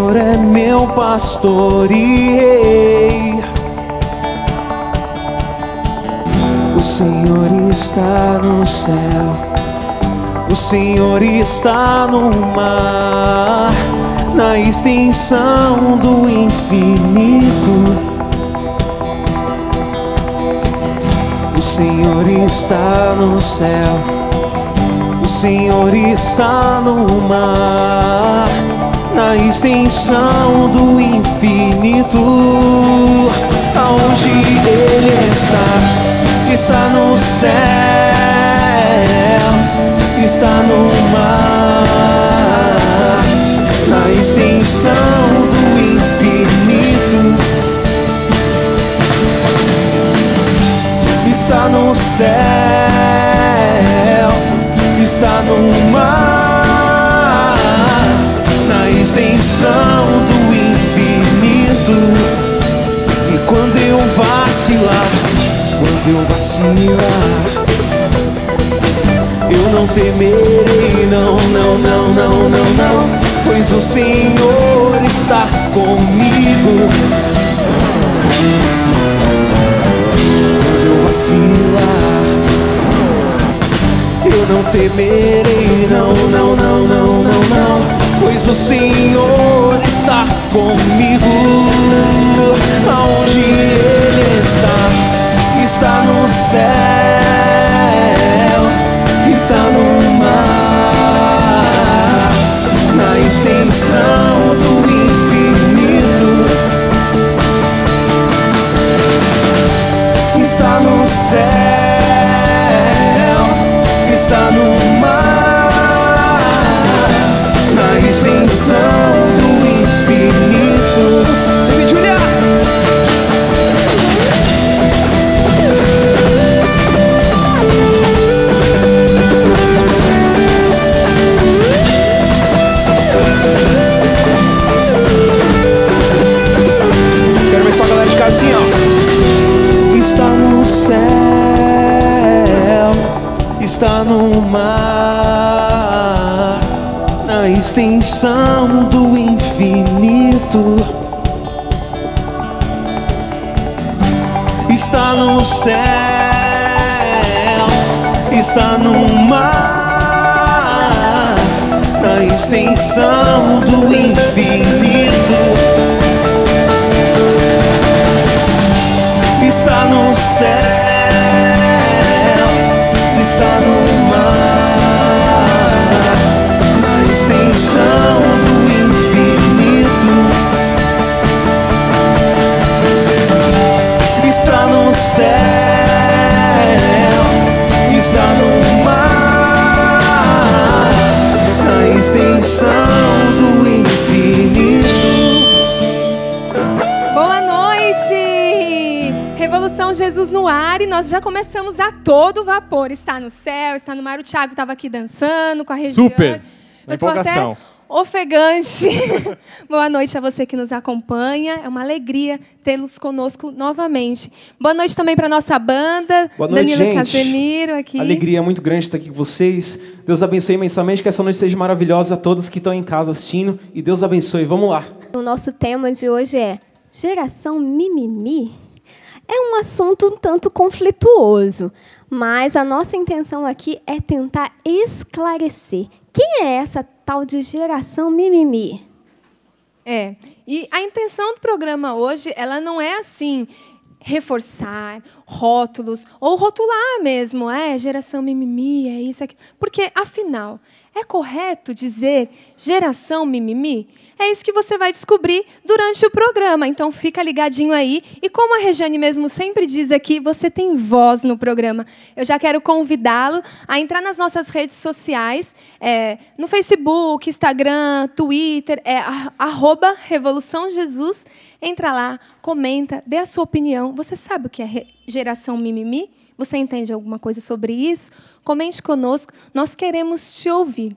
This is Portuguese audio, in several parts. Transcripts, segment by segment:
Senhor é meu pastor e rei. O Senhor está no céu, o Senhor está no mar, na extensão do infinito. O Senhor está no céu, o Senhor está no mar, na extensão do infinito. Aonde Ele está no céu, está no mar, na extensão do infinito. Está no céu, está no mar, na extensão do infinito. E quando eu vacilar, eu não temerei, não, não, não, não, não, não, pois o Senhor está comigo. Quando eu vacilar, eu não temerei, não, não, não, não, não, não, pois o Senhor está comigo. Aonde Ele está no céu, está no mar, na extensão do infinito. Está no céu, está no mar, na extensão do infinito. Vem, Julia! Quero ver só a galera de casa assim, ó. Está no céu, está no mar, na extensão do infinito. Está no céu, está no mar, na extensão do infinito. Está no céu, está no mar, na extensão do infinito. Está no céu, está no mar, na extensão do infinito. Boa noite! Revolução Jesus no ar, e nós já começamos a todo vapor. Está no céu, está no mar. O Thiago estava aqui dançando com a Regiane. Super! Na Eu estou empolgação. até ofegante. Boa noite a você que nos acompanha. É uma alegria tê-los conosco novamente. Boa noite também para a nossa banda. Boa noite, Danilo gente. Casemiro aqui. Alegria muito grande estar aqui com vocês. Deus abençoe imensamente, que essa noite seja maravilhosa a todos que estão em casa assistindo. E Deus abençoe. Vamos lá. O nosso tema de hoje é geração mimimi. É um assunto um tanto conflituoso, mas a nossa intenção aqui é tentar esclarecer quem é essa tal de geração mimimi. E a intenção do programa hoje, ela não é assim, reforçar rótulos, ou rotular mesmo, geração mimimi, é isso, aqui. Porque, afinal, é correto dizer geração mimimi? É isso que você vai descobrir durante o programa. Então, fica ligadinho aí. E como a Regiane mesmo sempre diz aqui, você tem voz no programa. Eu já quero convidá-lo a entrar nas nossas redes sociais, no Facebook, Instagram, Twitter, @Revolução Jesus. Entra lá, comenta, dê a sua opinião. Você sabe o que é geração mimimi? Você entende alguma coisa sobre isso? Comente conosco. Nós queremos te ouvir.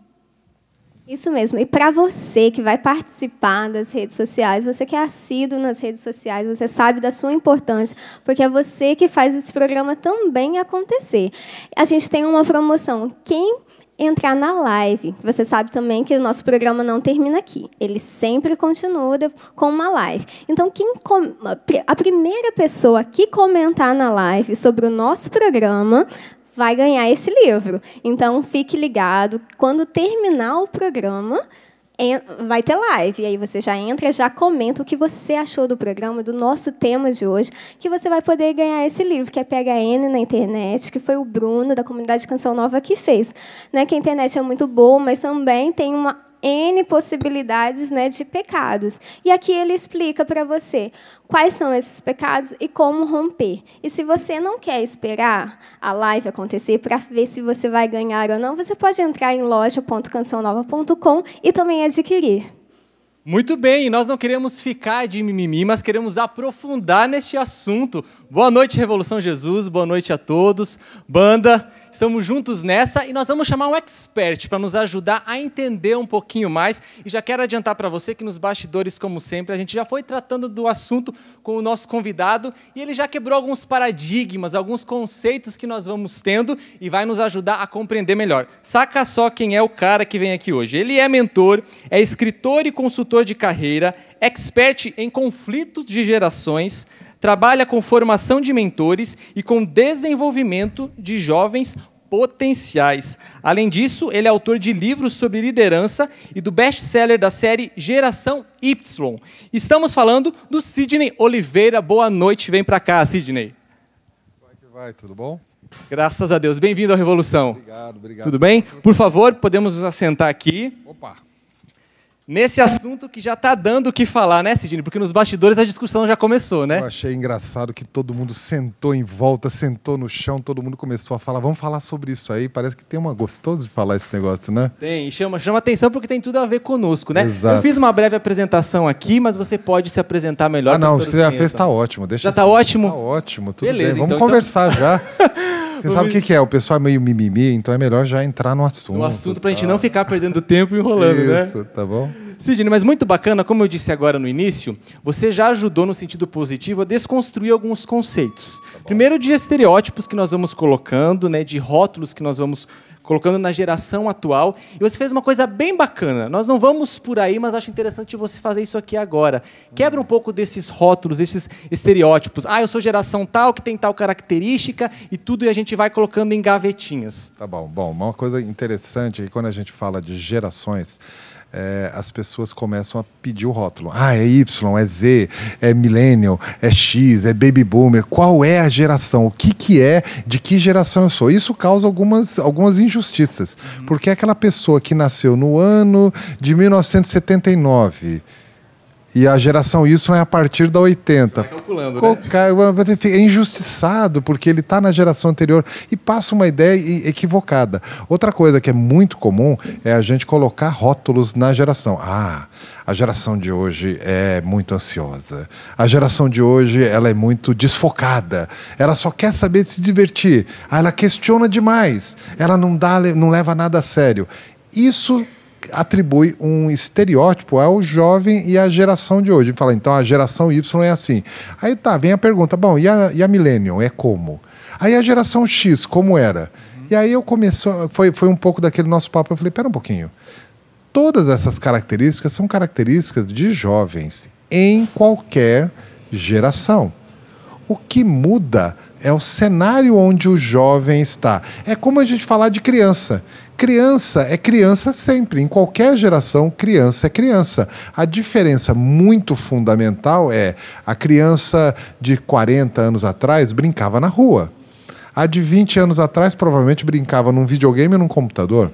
Isso mesmo. E para você que vai participar das redes sociais, você que é assíduo nas redes sociais, você sabe da sua importância, porque é você que faz esse programa também acontecer. A gente tem uma promoção. Quem entrar na live. Você sabe também que o nosso programa não termina aqui. Ele sempre continua com uma live. Então, a primeira pessoa que comentar na live sobre o nosso programa vai ganhar esse livro. Então, fique ligado. Quando terminar o programa, vai ter live. E aí você já entra, já comenta o que você achou do programa, do nosso tema de hoje, que você vai poder ganhar esse livro, que é PHN na internet, que foi o Bruno, da comunidade Canção Nova, que fez. Né, que a internet é muito boa, mas também tem uma N possibilidades, né, de pecados. E aqui ele explica para você quais são esses pecados e como romper. E se você não quer esperar a live acontecer para ver se você vai ganhar ou não, você pode entrar em loja.cançãonova.com e também adquirir. Muito bem, nós não queremos ficar de mimimi, mas queremos aprofundar neste assunto. Boa noite, Revolução Jesus, boa noite a todos. Banda, estamos juntos nessa e nós vamos chamar um expert para nos ajudar a entender um pouquinho mais. E já quero adiantar para você que nos bastidores, como sempre, a gente já foi tratando do assunto com o nosso convidado e ele já quebrou alguns paradigmas, alguns conceitos que nós vamos tendo e vai nos ajudar a compreender melhor. Saca só quem é o cara que vem aqui hoje. Ele é mentor, é escritor e consultor de carreira, expert em conflitos de gerações, trabalha com formação de mentores e com desenvolvimento de jovens potenciais. Além disso, ele é autor de livros sobre liderança e do best-seller da série Geração Y. Estamos falando do Sidney Oliveira. Boa noite, vem para cá, Sidney. Como é que vai? Tudo bom? Graças a Deus. Bem-vindo à Revolução. Obrigado, obrigado. Tudo bem? Por favor, podemos nos assentar aqui. Opa! Nesse assunto que já está dando o que falar, né, Sidney? Porque nos bastidores a discussão já começou, né? Eu achei engraçado que todo mundo sentou em volta, sentou no chão, todo mundo começou a falar, vamos falar sobre isso aí. Parece que tem uma gostoso de falar esse negócio, né? Tem, chama atenção porque tem tudo a ver conosco, né? Exato. Eu fiz uma breve apresentação aqui, mas você pode se apresentar melhor. Ah, não, o que você já fez está ótimo. Deixa já está ótimo? Está ótimo, tudo Beleza, bem. Vamos então, conversar já. Você sabe o que é? O pessoal é meio mimimi, então é melhor já entrar no assunto. No assunto, para a gente não ficar perdendo tempo e enrolando, né? Isso, tá bom? Sidney, mas muito bacana, como eu disse agora no início, você já ajudou no sentido positivo a desconstruir alguns conceitos. Primeiro, de estereótipos que nós vamos colocando, né, de rótulos que nós vamos colocando na geração atual. E você fez uma coisa bem bacana. Nós não vamos por aí, mas acho interessante você fazer isso aqui agora. Quebra um pouco desses rótulos, desses estereótipos. Ah, eu sou geração tal, que tem tal característica e tudo, e a gente vai colocando em gavetinhas. Tá bom. Bom, uma coisa interessante é que quando a gente fala de gerações, as pessoas começam a pedir o rótulo. Ah, é Y, é Z, é Millennial, é X, é Baby Boomer. Qual é a geração? O que é? De que geração eu sou? Isso causa algumas injustiças. Porque aquela pessoa que nasceu no ano de 1979... E a geração Y é a partir da 80. Vai calculando, né? É injustiçado, porque ele está na geração anterior e passa uma ideia equivocada. Outra coisa que é muito comum é a gente colocar rótulos na geração. Ah, a geração de hoje é muito ansiosa. A geração de hoje ela é muito desfocada. Ela só quer saber de se divertir. Ah, ela questiona demais. Ela não leva nada a sério. Isso atribui um estereótipo ao jovem e à geração de hoje. Fala, então a geração Y é assim. Aí tá, vem a pergunta, bom, e a Millennium é como? Aí a geração X, como era? E aí foi um pouco daquele nosso papo, eu falei, pera um pouquinho. Todas essas características são características de jovens em qualquer geração. O que muda é o cenário onde o jovem está. É como a gente falar de criança. Criança é criança sempre. Em qualquer geração, criança é criança. A diferença muito fundamental é a criança de 40 anos atrás brincava na rua. A de 20 anos atrás provavelmente brincava num videogame ou num computador.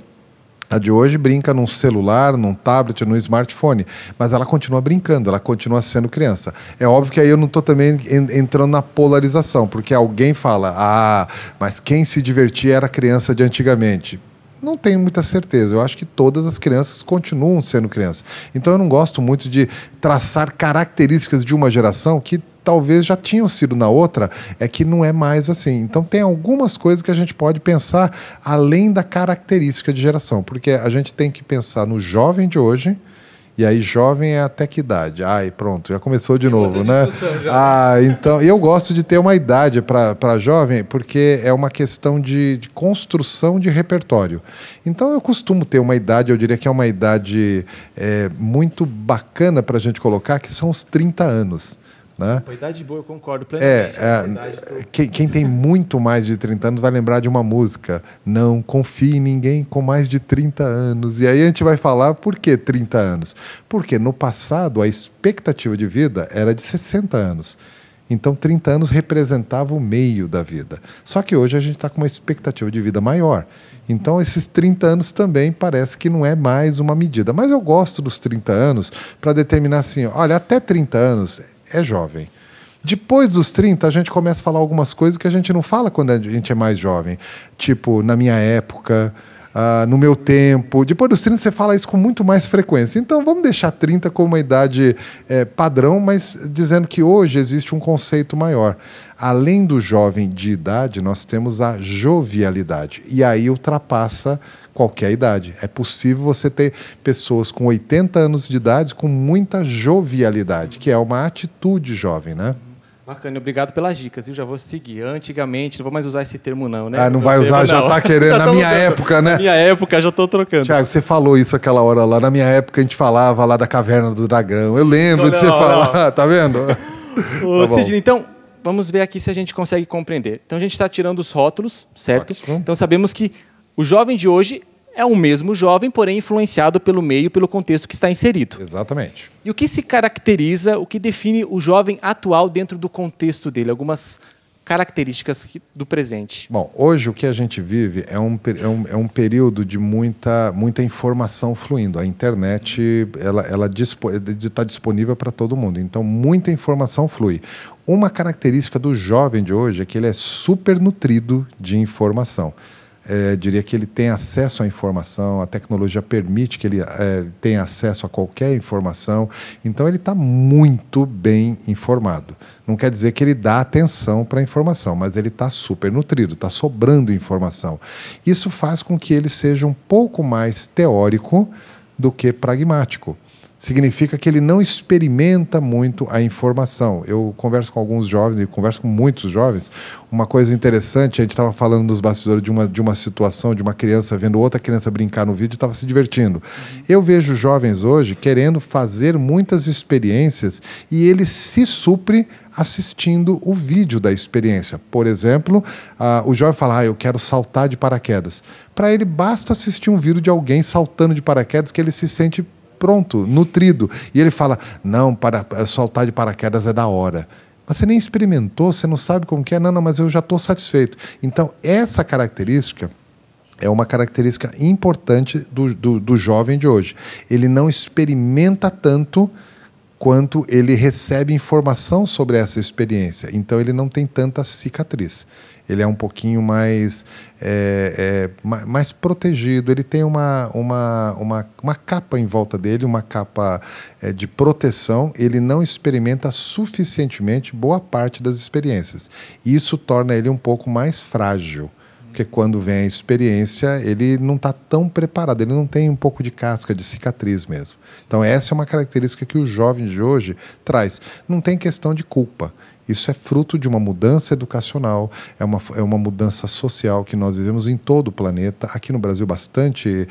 A de hoje brinca num celular, num tablet, num smartphone. Mas ela continua brincando, ela continua sendo criança. É óbvio que aí eu não estou também entrando na polarização, porque alguém fala, ah, mas quem se divertia era a criança de antigamente. Não tenho muita certeza. Eu acho que todas as crianças continuam sendo crianças. Então eu não gosto muito de traçar características de uma geração que talvez já tinham sido na outra, é que não é mais assim. Então tem algumas coisas que a gente pode pensar além da característica de geração, porque a gente tem que pensar no jovem de hoje E aí, jovem é até que idade? Ai, pronto, já começou de novo, né? Então, eu gosto de ter uma idade para jovem, porque é uma questão de construção de repertório. Então, eu costumo ter uma idade, eu diria que é uma idade muito bacana para a gente colocar, que são os 30 anos. Né? A idade boa, eu concordo plenamente. Quem tem muito mais de 30 anos vai lembrar de uma música. Não confie em ninguém com mais de 30 anos. E aí a gente vai falar por que 30 anos. Porque no passado a expectativa de vida era de 60 anos. Então 30 anos representava o meio da vida. Só que hoje a gente está com uma expectativa de vida maior. Então, esses 30 anos também parece que não é mais uma medida. Mas eu gosto dos 30 anos para determinar assim, olha, até 30 anos é jovem. Depois dos 30, a gente começa a falar algumas coisas que a gente não fala quando a gente é mais jovem. Tipo, na minha época, no meu tempo. Depois dos 30, você fala isso com muito mais frequência. Então, vamos deixar 30 como uma idade padrão, mas dizendo que hoje existe um conceito maior. Além do jovem de idade, nós temos a jovialidade. E aí ultrapassa qualquer idade. É possível você ter pessoas com 80 anos de idade com muita jovialidade, que é uma atitude jovem, né? Bacana, obrigado pelas dicas, eu já vou seguir. Antigamente, não vou mais usar esse termo não, né? Não vai usar, já está querendo, na minha época, né? Na minha época, já estou trocando. Tiago, você falou isso aquela hora lá, na minha época a gente falava lá da Caverna do Dragão, eu lembro de você falar, tá vendo? Ô, Sidney, então, vamos ver aqui se a gente consegue compreender. Então, a gente está tirando os rótulos, certo? Ótimo. Então, sabemos que o jovem de hoje é o mesmo jovem, porém influenciado pelo meio, pelo contexto que está inserido. Exatamente. E o que se caracteriza, o que define o jovem atual dentro do contexto dele? Algumas características do presente. Bom, hoje o que a gente vive é um período de muita informação fluindo. A internet ela está disponível para todo mundo, então muita informação flui. Uma característica do jovem de hoje é que ele é super nutrido de informação. Diria que ele tem acesso à informação, a tecnologia permite que ele tenha acesso a qualquer informação, então ele está muito bem informado. Não quer dizer que ele dá atenção para a informação, mas ele está super nutrido, está sobrando informação. Isso faz com que ele seja um pouco mais teórico do que pragmático. Significa que ele não experimenta muito a informação. Eu converso com alguns jovens, e converso com muitos jovens. Uma coisa interessante, a gente estava falando nos bastidores de uma situação, de uma criança vendo outra criança brincar no vídeo e estava se divertindo. Eu vejo jovens hoje querendo fazer muitas experiências e ele se supre assistindo o vídeo da experiência. Por exemplo, o jovem fala, eu quero saltar de paraquedas. Para ele, basta assistir um vídeo de alguém saltando de paraquedas que ele se sente pronto, nutrido. E ele fala, não, saltar de paraquedas é da hora. Mas você nem experimentou, você não sabe como que é. Não, mas eu já estou satisfeito. Então, essa característica é uma característica importante do jovem de hoje. Ele não experimenta tanto quanto ele recebe informação sobre essa experiência. Então, ele não tem tanta cicatriz. Ele é um pouquinho mais protegido, ele tem uma capa em volta dele, uma capa de proteção, ele não experimenta suficientemente boa parte das experiências. Isso torna ele um pouco mais frágil, porque quando vem a experiência, ele não está tão preparado, ele não tem um pouco de casca, de cicatriz mesmo. Então essa é uma característica que o jovem de hoje traz. Não tem questão de culpa. Isso é fruto de uma mudança educacional, é uma mudança social que nós vivemos em todo o planeta. Aqui no Brasil, bastante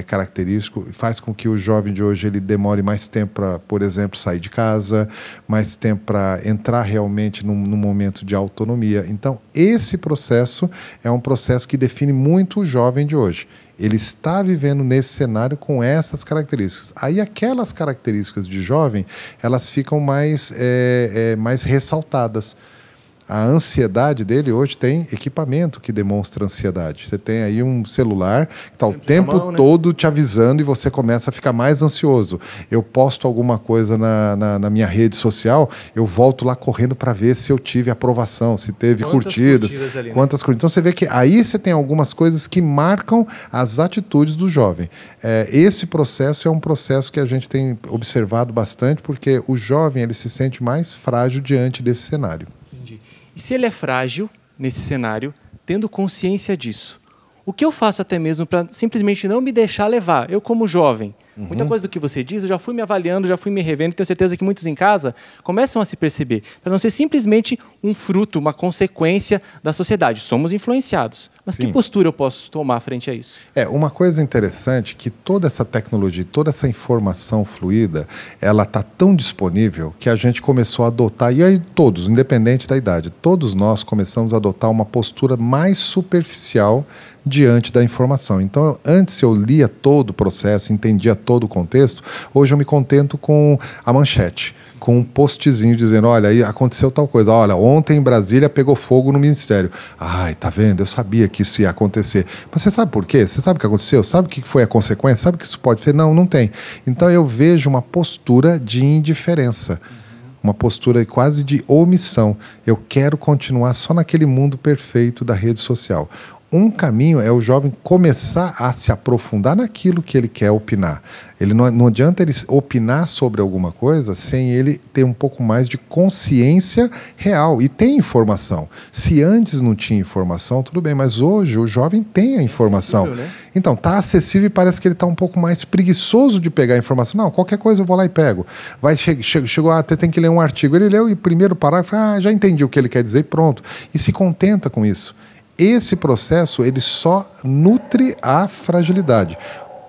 característico, faz com que o jovem de hoje ele demore mais tempo para, por exemplo, sair de casa, mais tempo para entrar realmente num momento de autonomia. Então, esse processo é um processo que define muito o jovem de hoje. Ele está vivendo nesse cenário com essas características. Aí aquelas características de jovem, elas ficam mais ressaltadas. A ansiedade dele hoje tem equipamento que demonstra ansiedade. Você tem aí um celular que está o tempo todo te avisando e você começa a ficar mais ansioso. Eu posto alguma coisa na minha rede social, eu volto lá correndo para ver se eu tive aprovação, se teve curtidas. Quantas curtidas. Então você vê que aí você tem algumas coisas que marcam as atitudes do jovem. Esse processo é um processo que a gente tem observado bastante, porque o jovem ele se sente mais frágil diante desse cenário. E se ele é frágil nesse cenário, tendo consciência disso, o que eu faço até mesmo para simplesmente não me deixar levar? Eu como jovem, Muita coisa do que você diz, eu já fui me avaliando, já fui me revendo, tenho certeza que muitos em casa começam a se perceber, para não ser simplesmente um fruto, uma consequência da sociedade. Somos influenciados. Mas que postura eu posso tomar frente a isso? Uma coisa interessante é que toda essa tecnologia, toda essa informação fluida, ela está tão disponível que a gente começou a adotar, e aí todos, independente da idade, todos nós começamos a adotar uma postura mais superficial diante da informação. Então, antes eu lia todo o processo, entendia todo o contexto, hoje eu me contento com a manchete, com um postzinho dizendo, olha, aí aconteceu tal coisa, olha, ontem em Brasília pegou fogo no Ministério. Ai, tá vendo? Eu sabia que isso ia acontecer. Mas você sabe por quê? Você sabe o que aconteceu? Sabe o que foi a consequência? Sabe o que isso pode ser? Não, não tem. Então eu vejo uma postura de indiferença. Uma postura quase de omissão. Eu quero continuar só naquele mundo perfeito da rede social. Um caminho é o jovem começar a se aprofundar naquilo que ele quer opinar. Ele não adianta ele opinar sobre alguma coisa sem ele ter um pouco mais de consciência real. E tem informação. Se antes não tinha informação, tudo bem, mas hoje o jovem tem a informação. É acessível, né? Então, está acessível e parece que ele está um pouco mais preguiçoso de pegar a informação. Não, qualquer coisa eu vou lá e pego. Chegou até tem que ler um artigo. Ele leu e o primeiro parágrafo, já entendi o que ele quer dizer e pronto. E se contenta com isso. Esse processo ele só nutre a fragilidade.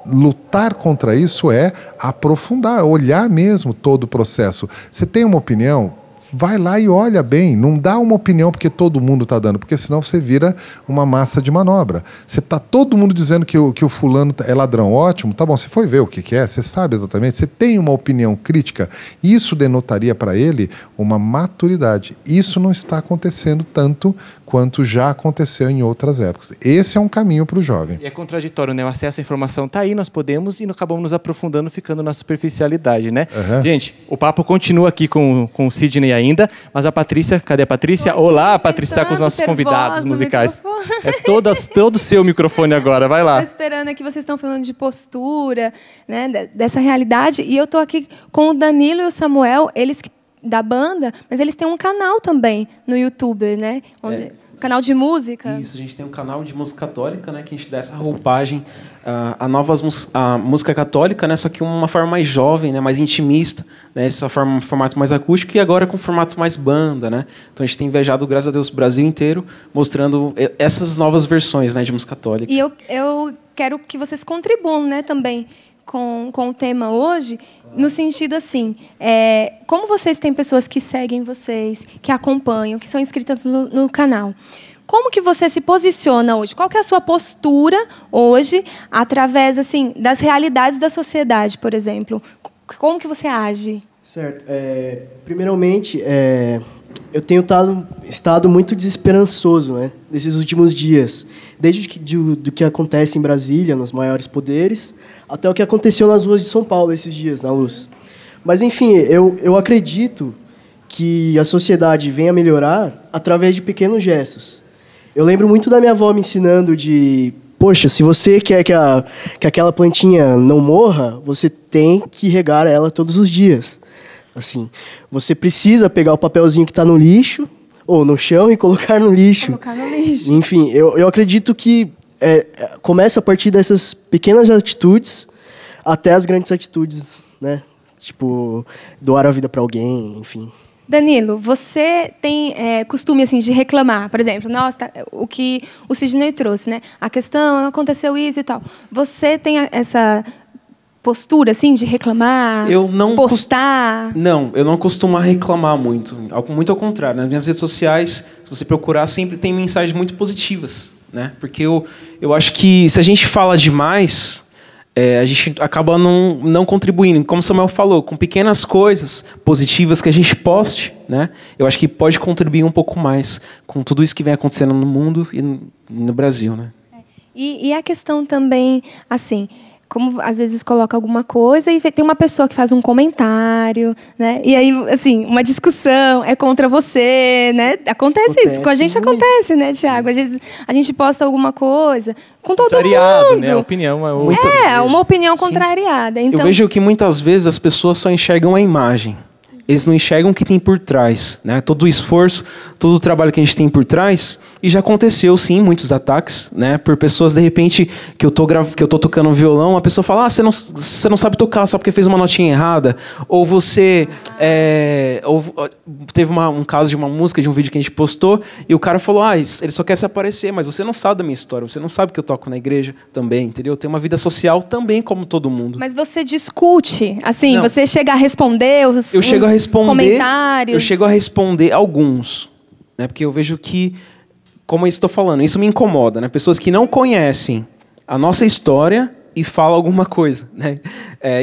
Lutar contra isso é aprofundar, olhar mesmo todo o processo. Você tem uma opinião? Vai lá e olha bem, não dá uma opinião porque todo mundo está dando, porque senão você vira uma massa de manobra. Você está todo mundo dizendo que o fulano é ladrão, ótimo, tá bom, você foi ver o que é, você sabe exatamente, você tem uma opinião crítica, isso denotaria para ele uma maturidade. Isso não está acontecendo tanto quanto já aconteceu em outras épocas. Esse é um caminho para o jovem. E é contraditório, né? O acesso à informação está aí, nós podemos e acabamos nos aprofundando, ficando na superficialidade, né? Gente, o papo continua aqui com o Sidney ainda, mas a Patrícia, cadê a Patrícia? Olá, a Patrícia está com os nossos convidados musicais. É todo seu microfone agora, vai lá. Estou esperando aqui, vocês estão falando de postura, né, dessa realidade, e eu estou aqui com o Danilo e o Samuel, eles da banda, mas eles têm um canal também no YouTube, né? Canal de música. Isso, a gente tem um canal de música católica, né, que a gente dá essa roupagem a música católica, né, só que uma forma mais jovem, né, mais intimista, né, um formato mais acústico, e agora com formato mais banda, né? Então a gente tem viajado, graças a Deus, o Brasil inteiro, mostrando essas novas versões, né, de música católica. E eu quero que vocês contribuam, né, também com o tema hoje, no sentido assim, como vocês têm pessoas que seguem vocês, que acompanham, que são inscritas no canal, como que você se posiciona hoje? Qual que é a sua postura hoje, através assim, das realidades da sociedade, por exemplo? Como que você age? Certo. Primeiramente, eu tenho estado muito desesperançoso, né, nesses últimos dias, desde do que acontece em Brasília, nos maiores poderes, até o que aconteceu nas ruas de São Paulo esses dias, na Luz. Mas, enfim, eu acredito que a sociedade venha melhorar através de pequenos gestos. Eu lembro muito da minha avó me ensinando poxa, se você quer que aquela plantinha não morra, você tem que regar ela todos os dias. Assim, você precisa pegar o papelzinho que está no lixo, ou no chão, e colocar no lixo. Colocar no lixo. Enfim, eu acredito que começa a partir dessas pequenas atitudes até as grandes atitudes, né? Tipo, doar a vida para alguém, enfim. Danilo, você tem costume assim, de reclamar, por exemplo, nossa, o que o Sidney trouxe, né? A questão, aconteceu isso e tal. Você tem essa postura, assim, de reclamar, postar? Não, eu não costumo reclamar muito. Muito ao contrário. Nas minhas redes sociais, se você procurar, sempre tem mensagens muito positivas, né? Porque eu acho que se a gente fala demais, a gente acaba não contribuindo. Como o Samuel falou, com pequenas coisas positivas que a gente poste, né? Eu acho que pode contribuir um pouco mais com tudo isso que vem acontecendo no mundo e no Brasil, né? E a questão também, assim, como às vezes coloca alguma coisa e tem uma pessoa que faz um comentário, né? E aí, assim, uma discussão é contra você, né? Acontece isso, com a gente muito. Acontece, né, Thiago? Às vezes a gente posta alguma coisa com todo mundo. Né? A opinião uma opinião contrariada. Então, eu vejo que muitas vezes as pessoas só enxergam a imagem. eles não enxergam o que tem por trás, né? Todo o esforço, todo o trabalho que a gente tem por trás. E já aconteceu, sim, muitos ataques, né? Por pessoas, de repente, que eu tô tocando um violão, a pessoa fala, você não sabe tocar só porque fez uma notinha errada. Ou você... teve um caso de uma música, de um vídeo que a gente postou, e o cara falou, ele só quer se aparecer, mas você não sabe da minha história, você não sabe que eu toco na igreja também, entendeu? Eu tenho uma vida social também, como todo mundo. Mas você discute, assim, Não. Você chega a responder os comentários? Eu chego a responder alguns, né? Porque eu vejo que, como eu estou falando, isso me incomoda, né? Pessoas que não conhecem a nossa história e falam alguma coisa, né?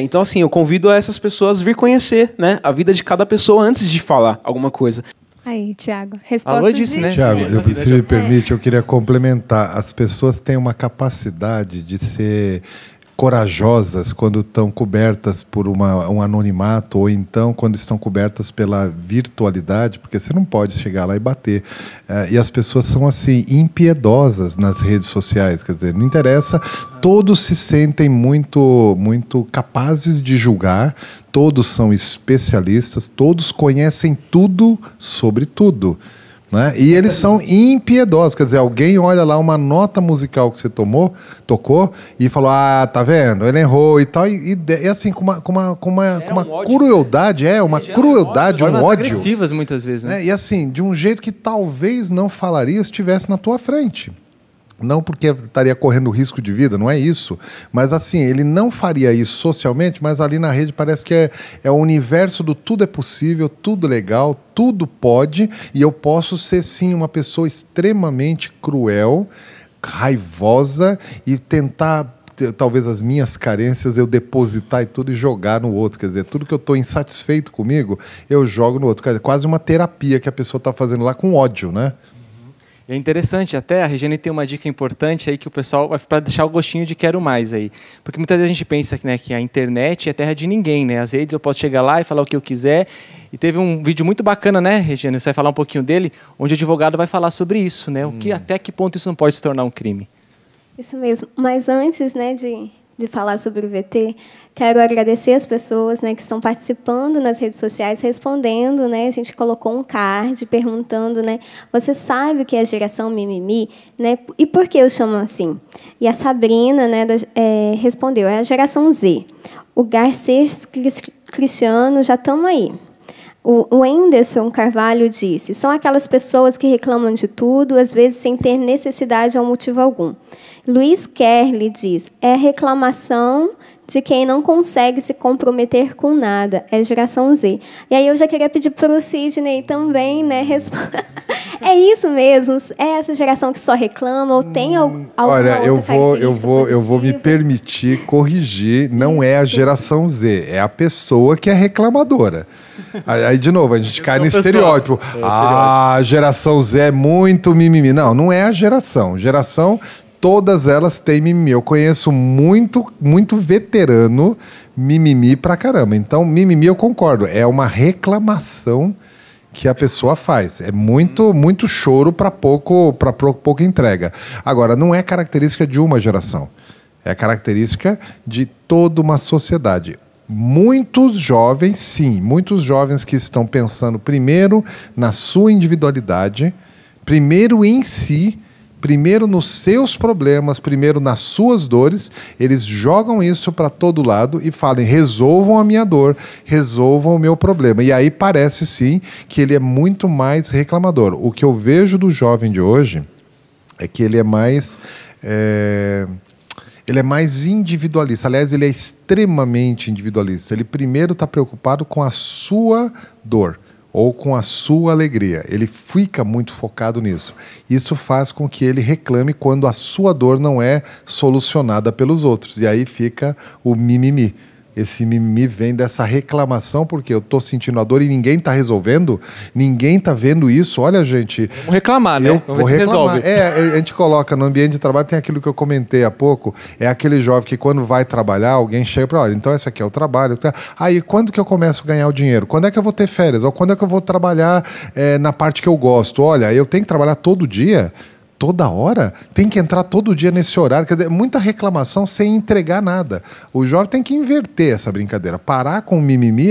Então, assim, eu convido essas pessoas a vir conhecer, né, a vida de cada pessoa antes de falar alguma coisa. Aí, Tiago, resposta Falou disso, né? Tiago, se me permite, eu queria complementar. As pessoas têm uma capacidade de ser corajosas quando estão cobertas por um anonimato, ou então quando estão cobertas pela virtualidade, porque você não pode chegar lá e bater. E as pessoas são assim, impiedosas nas redes sociais, quer dizer, não interessa, todos se sentem muito, muito capazes de julgar, todos são especialistas, todos conhecem tudo sobre tudo. Né? E eles são impiedosos, quer dizer, alguém olha lá uma nota musical que você tocou e falou, tá vendo, ele errou e tal, e assim, com uma crueldade, um ódio. Agressivas muitas vezes, né? E assim, de um jeito que talvez não falaria se estivesse na tua frente. Não porque estaria correndo risco de vida, não é isso. Mas assim, ele não faria isso socialmente, mas ali na rede parece que é o universo do tudo é possível, tudo legal, tudo pode, e eu posso ser sim uma pessoa extremamente cruel, raivosa e tentar, talvez as minhas carências, eu depositar e tudo e jogar no outro. Quer dizer, tudo que eu estou insatisfeito comigo, eu jogo no outro. Quer dizer, quase uma terapia que a pessoa está fazendo lá com ódio, né? É interessante, até a Regiane tem uma dica importante aí que o pessoal vai para deixar o gostinho de quero mais aí. Porque muitas vezes a gente pensa que, né, que a internet é terra de ninguém, né? As redes eu posso chegar lá e falar o que eu quiser. E teve um vídeo muito bacana, né, Regiane? Você vai falar um pouquinho dele, onde o advogado vai falar sobre isso, né? Até que ponto isso não pode se tornar um crime. Isso mesmo. Mas antes, né, de falar sobre o VT, quero agradecer as pessoas, né, que estão participando nas redes sociais, respondendo, né, a gente colocou um card perguntando, né, você sabe o que é geração mimimi, né, e por que eu chamo assim? E a Sabrina, né, respondeu, é a geração Z. O Garcês Cristiano, já estamos aí. O Anderson Carvalho disse, são aquelas pessoas que reclamam de tudo, às vezes sem ter necessidade ou motivo algum. Luiz Kerley diz, é reclamação de quem não consegue se comprometer com nada, é geração Z. E aí eu já queria pedir para o Sidney também, né, é isso mesmo? É essa geração que só reclama ou tem alguma Olha, outra eu vou me permitir corrigir, não é a geração Z, é a pessoa que é reclamadora. Aí, de novo, a gente cai no estereótipo. A geração Z é muito mimimi. Não é a geração. Todas elas têm mimimi. Eu conheço muito veterano mimimi pra caramba. Então, mimimi eu concordo. É uma reclamação que a pessoa faz. É muito choro para pouca entrega. Agora, não é característica de uma geração. É característica de toda uma sociedade. Muitos jovens, sim, muitos jovens que estão pensando primeiro na sua individualidade, primeiro em si, primeiro nos seus problemas, primeiro nas suas dores, eles jogam isso para todo lado e falam, resolvam a minha dor, resolvam o meu problema. E aí parece, sim, que ele é muito mais reclamador. O que eu vejo do jovem de hoje é que ele é mais individualista. Aliás, ele é extremamente individualista. Ele primeiro está preocupado com a sua dor ou com a sua alegria. Ele fica muito focado nisso. Isso faz com que ele reclame quando a sua dor não é solucionada pelos outros. E aí fica o mimimi. Esse mimimi vem dessa reclamação, porque eu estou sentindo a dor e ninguém está resolvendo, ninguém está vendo isso. Olha, gente... Vamos reclamar, né? Vamos ver se resolve. A gente coloca no ambiente de trabalho, tem aquilo que eu comentei há pouco, é aquele jovem que quando vai trabalhar, alguém chega para olha, então esse aqui é o trabalho. Aí, quando que eu começo a ganhar o dinheiro? Quando é que eu vou ter férias? Ou quando é que eu vou trabalhar na parte que eu gosto? Olha, eu tenho que trabalhar todo dia. Toda hora? Tem que entrar todo dia nesse horário. Quer dizer, muita reclamação sem entregar nada. O jovem tem que inverter essa brincadeira. Parar com o mimimi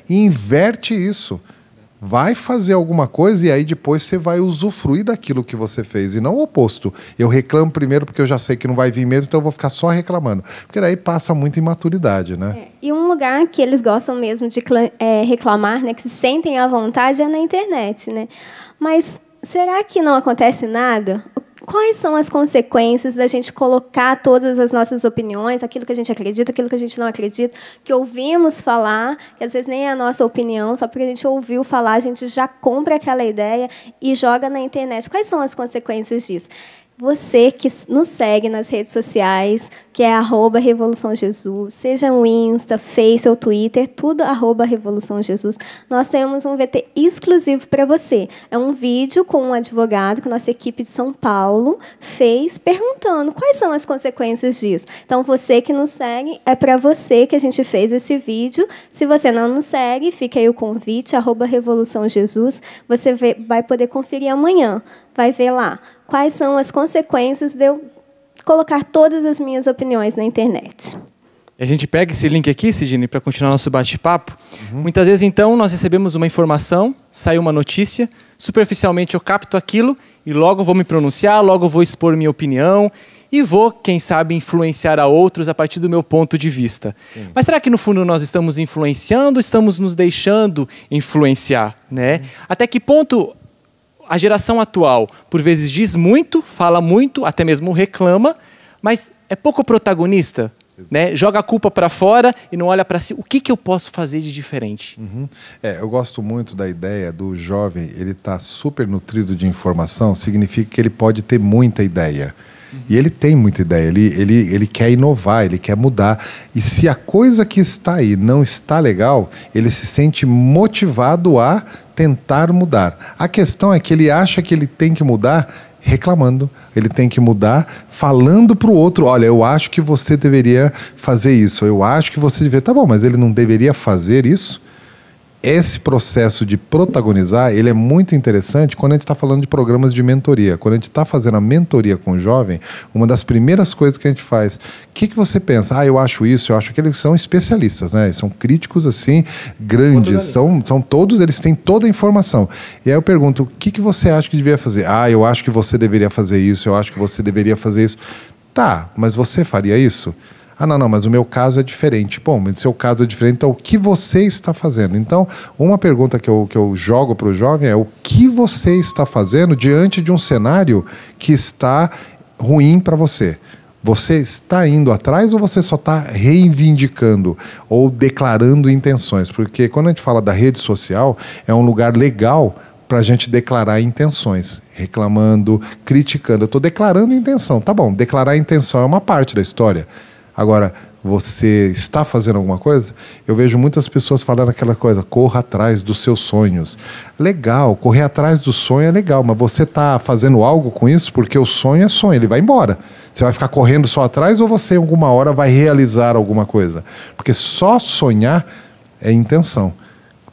e inverte isso. Vai fazer alguma coisa e aí depois você vai usufruir daquilo que você fez. E não o oposto. Eu reclamo primeiro porque eu já sei que não vai vir mesmo, então eu vou ficar só reclamando. Porque daí passa muita imaturidade, né? E um lugar que eles gostam mesmo de reclamar, né, que se sentem à vontade, é na internet, né? Mas será que não acontece nada? Quais são as consequências da gente colocar todas as nossas opiniões, aquilo que a gente acredita, aquilo que a gente não acredita, que ouvimos falar, que às vezes nem é a nossa opinião, só porque a gente ouviu falar, a gente já compra aquela ideia e joga na internet. Quais são as consequências disso? Você que nos segue nas redes sociais, que é @RevoluçãoJesus, seja o Insta, Face ou Twitter, tudo @RevoluçãoJesus. Nós temos um VT exclusivo para você. É um vídeo com um advogado que a nossa equipe de São Paulo fez, perguntando quais são as consequências disso. Então, você que nos segue, é para você que a gente fez esse vídeo. Se você não nos segue, fica aí o convite, @RevoluçãoJesus. Você vai poder conferir amanhã. Vai ver lá quais são as consequências de eu colocar todas as minhas opiniões na internet. E a gente pega esse link aqui, Sidney, para continuar nosso bate-papo. Muitas vezes, então, nós recebemos uma informação, sai uma notícia, superficialmente eu capto aquilo e logo vou me pronunciar, logo vou expor minha opinião e vou, quem sabe, influenciar a outros a partir do meu ponto de vista. Sim. Mas será que, no fundo, nós estamos influenciando ou estamos nos deixando influenciar, né? Até que ponto a geração atual, por vezes, diz muito, fala muito, até mesmo reclama, mas é pouco protagonista, né? Joga a culpa para fora e não olha para si. O que eu posso fazer de diferente? Eu gosto muito da ideia do jovem, ele está super nutrido de informação, significa que ele pode ter muita ideia. E ele tem muita ideia, ele quer inovar, ele quer mudar. E se a coisa que está aí não está legal, ele se sente motivado a tentar mudar. A questão é que ele acha que ele tem que mudar reclamando, ele tem que mudar falando para o outro, olha, eu acho que você deveria fazer isso, eu acho que você deveria... Tá bom, mas ele não deveria fazer isso? Esse processo de protagonizar, ele é muito interessante quando a gente está falando de programas de mentoria. Quando a gente está fazendo a mentoria com o jovem, uma das primeiras coisas que a gente faz, o que você pensa? Eu acho isso, eu acho aquilo. São especialistas, né? São críticos, assim, grandes. São todos, eles têm toda a informação. E aí eu pergunto, o que você acha que deveria fazer? Eu acho que você deveria fazer isso, eu acho que você deveria fazer isso. Tá, mas você faria isso? Não, mas o meu caso é diferente. Bom, mas o seu caso é diferente, então o que você está fazendo? Então, uma pergunta que eu jogo para o jovem é o que você está fazendo diante de um cenário que está ruim para você? Você está indo atrás ou você só está reivindicando ou declarando intenções? Porque quando a gente fala da rede social, é um lugar legal para a gente declarar intenções, reclamando, criticando. Eu estou declarando intenção. Tá bom, declarar intenção é uma parte da história. Agora, você está fazendo alguma coisa? Eu vejo muitas pessoas falando aquela coisa, corra atrás dos seus sonhos. Legal, correr atrás do sonho é legal, mas você está fazendo algo com isso? Porque o sonho é sonho, ele vai embora. Você vai ficar correndo só atrás ou você, em alguma hora, vai realizar alguma coisa? Porque só sonhar é intenção.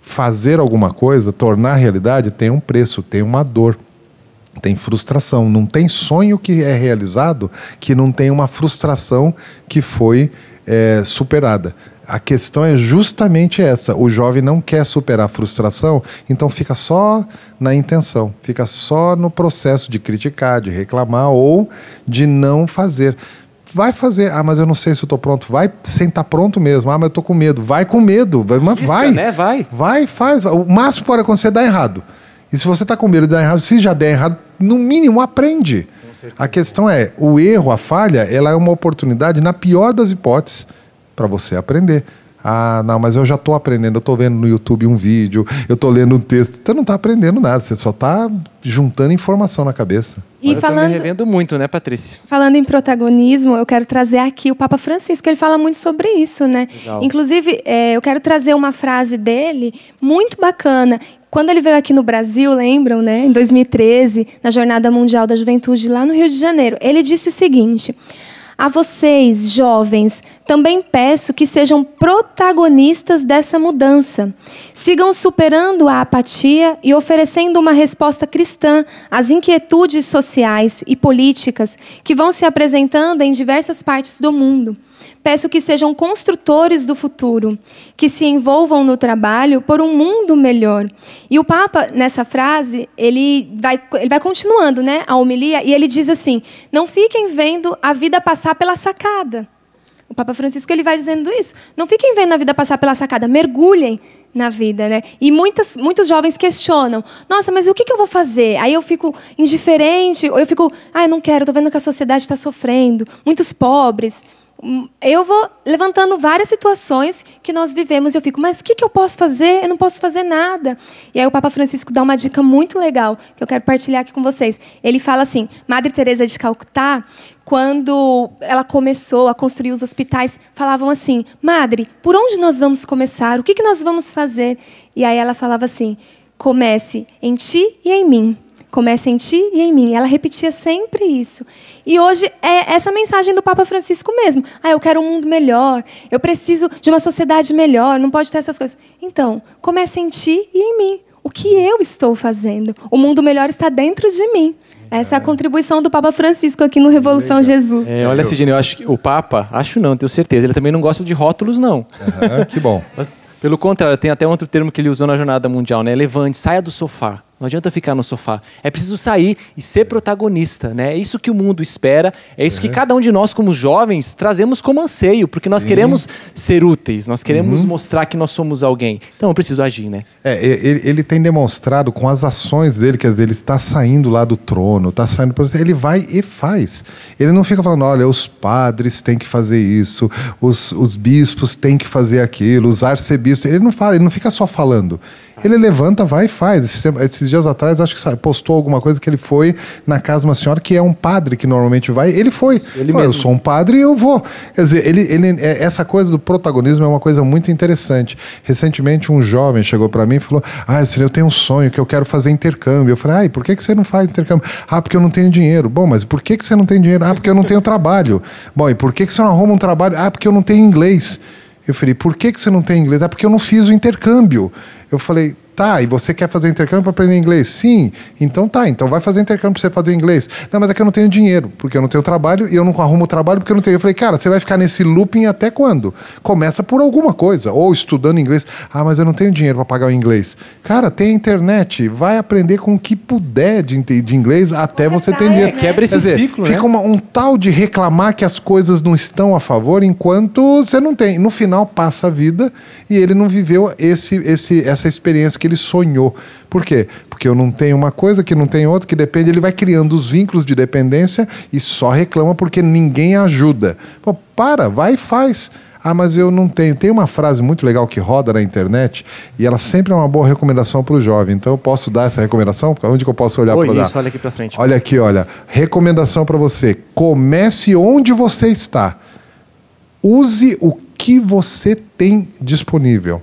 Fazer alguma coisa, tornar realidade, tem um preço, tem uma dor. Tem frustração, não tem sonho que é realizado que não tem uma frustração que foi superada. A questão é justamente essa, o jovem não quer superar a frustração, então fica só na intenção, fica só no processo de criticar, de reclamar ou de não fazer. Vai fazer, mas eu não sei se eu estou pronto, vai sem estar pronto mesmo, mas eu estou com medo, vai com medo, mas vai, né? Vai, faz, o máximo que pode acontecer é dar errado. E se você está com medo de dar errado, se já der errado, no mínimo aprende. A questão é, o erro, a falha, ela é uma oportunidade, na pior das hipóteses, para você aprender. Não, mas eu já estou aprendendo, eu estou vendo no YouTube um vídeo, eu estou lendo um texto. Você não está aprendendo nada, você só está juntando informação na cabeça. E eu estou me revendo muito, né, Patrícia? Falando em protagonismo, eu quero trazer aqui o Papa Francisco, ele fala muito sobre isso, né? Legal. Inclusive, eu quero trazer uma frase dele muito bacana. Quando ele veio aqui no Brasil, lembram, né? Em 2013, na Jornada Mundial da Juventude, lá no Rio de Janeiro, ele disse o seguinte: A vocês, jovens, também peço que sejam protagonistas dessa mudança. Sigam superando a apatia e oferecendo uma resposta cristã às inquietudes sociais e políticas que vão se apresentando em diversas partes do mundo. Peço que sejam construtores do futuro, que se envolvam no trabalho por um mundo melhor. E o Papa, nessa frase, ele vai continuando, né, a homilia, e ele diz assim: não fiquem vendo a vida passar pela sacada. O Papa Francisco ele vai dizendo isso. Não fiquem vendo a vida passar pela sacada, mergulhem na vida, né? E muitos jovens questionam: nossa, mas o que eu vou fazer? Aí eu fico indiferente, ou eu fico, eu não quero, estou vendo que a sociedade está sofrendo, muitos pobres. Eu vou levantando várias situações que nós vivemos e eu fico, mas o que eu posso fazer? Eu não posso fazer nada. E aí o Papa Francisco dá uma dica muito legal que eu quero partilhar aqui com vocês. Ele fala assim: Madre Teresa de Calcutá, quando ela começou a construir os hospitais, falavam assim: Madre, por onde nós vamos começar? O que nós vamos fazer? E aí ela falava assim: comece em ti e em mim. Comece em ti e em mim. Ela repetia sempre isso. E hoje é essa mensagem do Papa Francisco mesmo. Eu quero um mundo melhor. Eu preciso de uma sociedade melhor. Não pode ter essas coisas. Então, comece em ti e em mim. O que eu estou fazendo? O mundo melhor está dentro de mim. Essa é a contribuição do Papa Francisco aqui no Revolução Jesus. Olha, Sidney, eu acho que o Papa, tenho certeza, ele também não gosta de rótulos, não. Que bom. Mas, pelo contrário, tem até outro termo que ele usou na Jornada Mundial, né? Levante, saia do sofá. Não adianta ficar no sofá. É preciso sair e ser protagonista, né? É isso que o mundo espera, é isso que cada um de nós, como jovens, trazemos como anseio, porque nós queremos ser úteis, nós queremos mostrar que nós somos alguém. Então, eu preciso agir, né? Ele tem demonstrado com as ações dele, quer dizer, ele está saindo lá do trono, está saindo, ele vai e faz. Ele não fica falando, olha, os padres têm que fazer isso, os bispos têm que fazer aquilo, os arcebispos. Ele não fala, ele não fica só falando. Ele levanta, vai e faz. Esses dias atrás, acho que postou alguma coisa que ele foi na casa de uma senhora que é um padre que normalmente vai. Ele foi. Eu sou um padre e eu vou. Quer dizer, essa coisa do protagonismo é uma coisa muito interessante. Recentemente, um jovem chegou para mim e falou: eu tenho um sonho que eu quero fazer intercâmbio. Eu falei: por que você não faz intercâmbio? Porque eu não tenho dinheiro. Bom, mas por que você não tem dinheiro? Porque eu não tenho trabalho. Bom, e por que você não arruma um trabalho? Porque eu não tenho inglês. Eu falei: por que você não tem inglês? Porque eu não fiz o intercâmbio. Eu falei: tá, e você quer fazer intercâmbio para aprender inglês? Sim, então tá, então vai fazer intercâmbio para você fazer inglês. Não, mas é que eu não tenho dinheiro, porque eu não tenho trabalho e eu não arrumo trabalho porque eu não tenho. Eu falei: cara, você vai ficar nesse looping até quando? Começa por alguma coisa, ou estudando inglês. Mas eu não tenho dinheiro para pagar o inglês. Cara, tem a internet, vai aprender com o que puder de inglês até você ter dinheiro. Quebra esse ciclo, fica um tal de reclamar que as coisas não estão a favor enquanto você não tem. No final passa a vida e ele não viveu essa experiência que ele sonhou. Por quê? Porque eu não tenho uma coisa, que não tem outra, que depende, ele vai criando os vínculos de dependência e só reclama porque ninguém ajuda. Pô, vai e faz. Mas eu não tenho. Tem uma frase muito legal que roda na internet e ela sempre é uma boa recomendação para o jovem. Então eu posso dar essa recomendação? Onde que eu posso olhar para dar? Olha aqui para frente. Olha aqui, olha. Recomendação para você. Comece onde você está. Use o que você tem disponível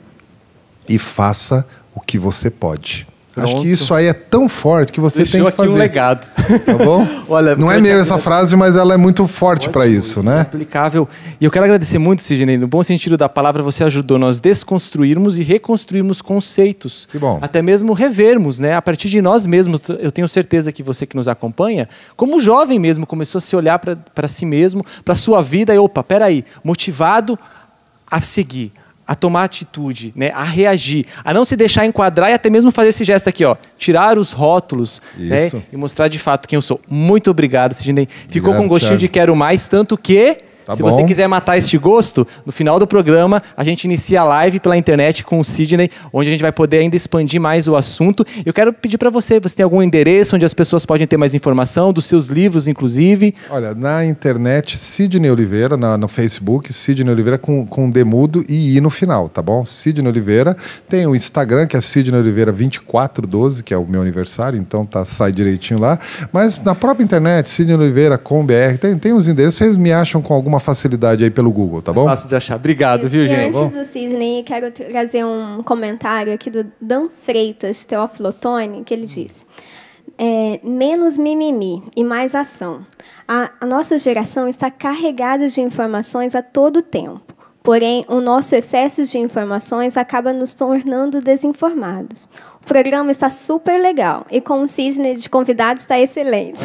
e faça o que você pode. Pronto. Acho que isso aí é tão forte que você tem que fazer. Deixou aqui um legado. Tá bom? Olha, não é meu essa frase, mas ela é muito forte para isso, né? Aplicável. E eu quero agradecer muito, Sidney. No bom sentido da palavra, você ajudou nós desconstruirmos e reconstruirmos conceitos. Que bom. Até mesmo revermos, né? A partir de nós mesmos. Eu tenho certeza que você que nos acompanha, como jovem mesmo, começou a se olhar para si mesmo, para a sua vida. E, peraí, motivado a seguir, a tomar atitude, né, a reagir, a não se deixar enquadrar e até mesmo fazer esse gesto aqui, tirar os rótulos, né, e mostrar de fato quem eu sou. Muito obrigado, Sidney. Ficou com gostinho de quero mais, tanto que, se você quiser matar este gosto, no final do programa, a gente inicia a live pela internet com o Sidney, onde a gente vai poder ainda expandir mais o assunto. Eu quero pedir para você tem algum endereço onde as pessoas podem ter mais informação, dos seus livros, inclusive? Olha, na internet, Sidney Oliveira, no Facebook, Sidney Oliveira com demudo e I no final, tá bom? Sidney Oliveira. Tem o Instagram, que é Sidney Oliveira 2412, que é o meu aniversário, então sai direitinho lá. Mas na própria internet, Sidney Oliveira com BR, tem os endereços, vocês me acham com alguma facilidade aí pelo Google, tá bom? Fácil de achar. Obrigado, viu, gente? Antes do Sidney, quero trazer um comentário aqui do Dan Freitas, Teófilo Otoni, que ele diz: menos mimimi e mais ação. A nossa geração está carregada de informações a todo tempo. Porém, o nosso excesso de informações acaba nos tornando desinformados. O programa está super legal e com o Sidney de convidado está excelente.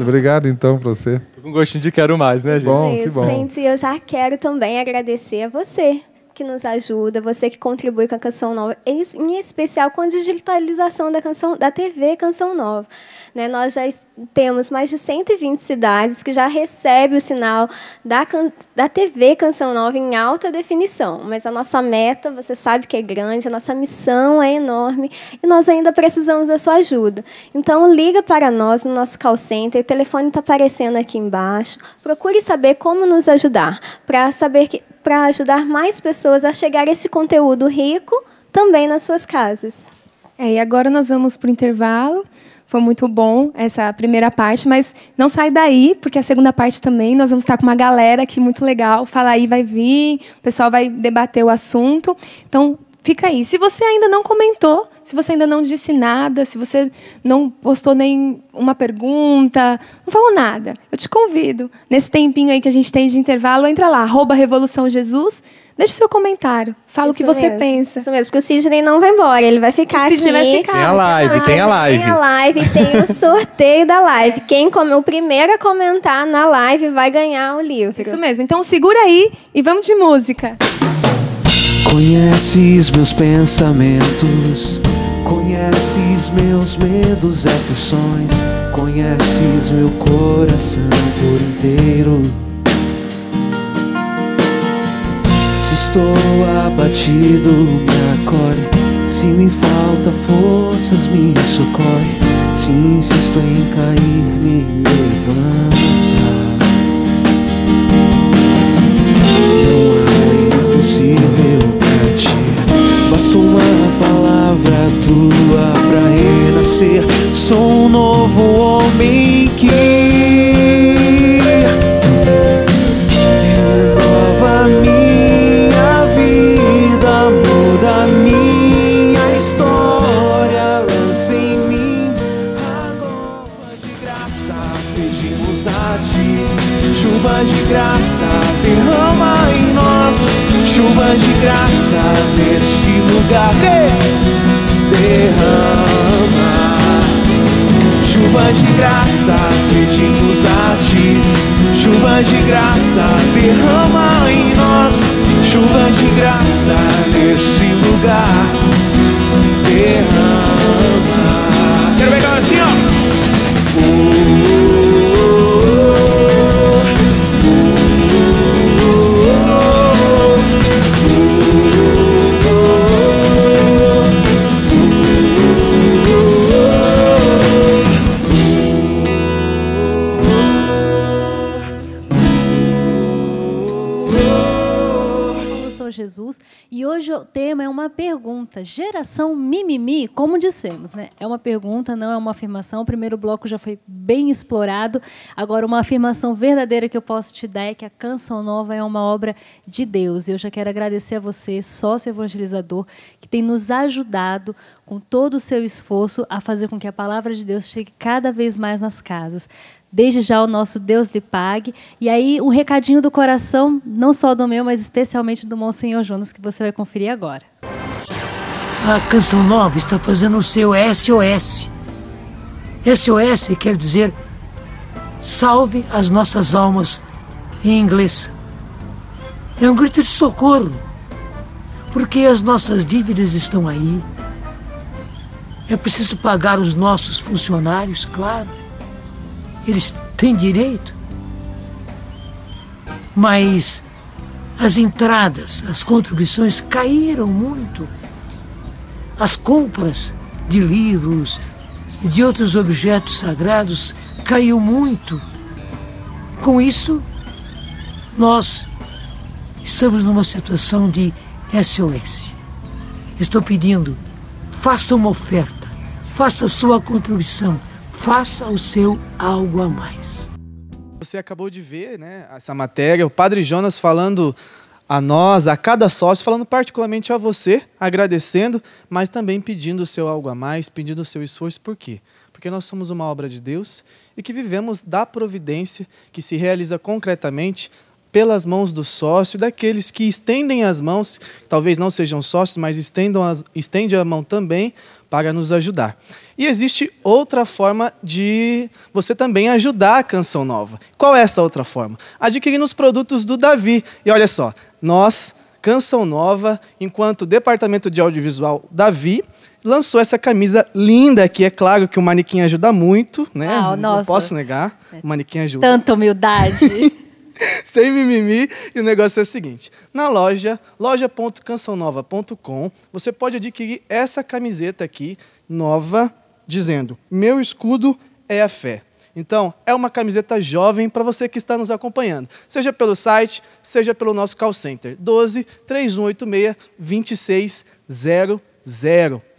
Obrigado então para você. Tô com gostinho de quero mais, né, gente? Que bom. Gente, eu já quero também agradecer a você que nos ajuda, você que contribui com a Canção Nova, em especial com a digitalização da TV Canção Nova. Né, nós já temos mais de 120 cidades que já recebem o sinal da TV Canção Nova em alta definição. Mas a nossa meta, você sabe que é grande, a nossa missão é enorme e nós ainda precisamos da sua ajuda. Então, liga para nós no nosso call center, o telefone está aparecendo aqui embaixo. Procure saber como nos ajudar, para ajudar mais pessoas a chegar a esse conteúdo rico também nas suas casas. E agora nós vamos para o intervalo. Foi muito bom essa primeira parte, mas não sai daí, porque a segunda parte também nós vamos estar com uma galera aqui muito legal. Fala Aí vai vir, o pessoal vai debater o assunto. Então, fica aí. Se você ainda não comentou, se você ainda não disse nada, se você não postou nem uma pergunta, não falou nada, eu te convido, nesse tempinho aí que a gente tem de intervalo, entra lá, @RevoluçãoJesus, deixa o seu comentário, fala o que você pensa. Isso mesmo, porque o Sidney não vai embora, ele vai ficar aqui. Vai ficar. Tem a live. Tem a live, tem o sorteio da live. Quem o primeiro a comentar na live vai ganhar o livro. Isso mesmo, então segura aí e vamos de música. Conheces meus pensamentos, conheces meus medos e aflições, conheces meu coração por inteiro. Se estou abatido, me acolhe, se me falta forças, me socorre, se insisto em cair, me levanta. Impossível pra ti, basta uma palavra tua pra renascer. Sou um novo homem que renova minha vida, muda minha história, lança em mim água de graça, pedimos a ti, chuva de graça, derrama em nós, chuva de graça neste lugar, derrama, chuva de graça, pedimos a ti, chuva de graça, derrama em nós, chuva de graça neste lugar, derrama. Quero pegar assim, ó. Jesus, e hoje o tema é uma pergunta, geração mimimi, como dissemos, né? É uma pergunta, não é uma afirmação. O primeiro bloco já foi bem explorado. Agora, uma afirmação verdadeira que eu posso te dar é que a Canção Nova é uma obra de Deus. E eu já quero agradecer a você, sócio evangelizador, que tem nos ajudado com todo o seu esforço a fazer com que a palavra de Deus chegue cada vez mais nas casas. Desde já o nosso Deus lhe pague. E aí um recadinho do coração, não só do meu, mas especialmente do Monsenhor Jonas, que você vai conferir agora. A Canção Nova está fazendo o seu SOS. SOS quer dizer salve as nossas almas em inglês. É um grito de socorro, porque as nossas dívidas estão aí. É preciso pagar os nossos funcionários, claro. Eles têm direito, mas as entradas, as contribuições caíram muito. As compras de livros e de outros objetos sagrados caiu muito. Com isso, nós estamos numa situação de SOS. Estou pedindo, faça uma oferta, faça a sua contribuição. Faça o seu algo a mais. Você acabou de ver, né, essa matéria, o Padre Jonas falando a nós, a cada sócio, falando particularmente a você, agradecendo, mas também pedindo o seu algo a mais, pedindo o seu esforço. Por quê? porque nós somos uma obra de Deus e que vivemos da providência que se realiza concretamente pelas mãos do sócio, daqueles que estendem as mãos, talvez não sejam sócios, mas estende a mão também para nos ajudar. E existe outra forma de você também ajudar a Canção Nova. Qual é essa outra forma? Adquirindo os produtos do Davi. E olha só, nós, Canção Nova, enquanto Departamento de Audiovisual Davi, lançou essa camisa linda aqui. É claro que o manequim ajuda muito, né? Não posso negar, o manequim ajuda. Tanta humildade. Sem mimimi. E o negócio é o seguinte: na loja.cançãonova.com, você pode adquirir essa camiseta aqui, nova, dizendo: meu escudo é a fé. Então, é uma camiseta jovem para você que está nos acompanhando, seja pelo site, seja pelo nosso call center, 12 3186 2600.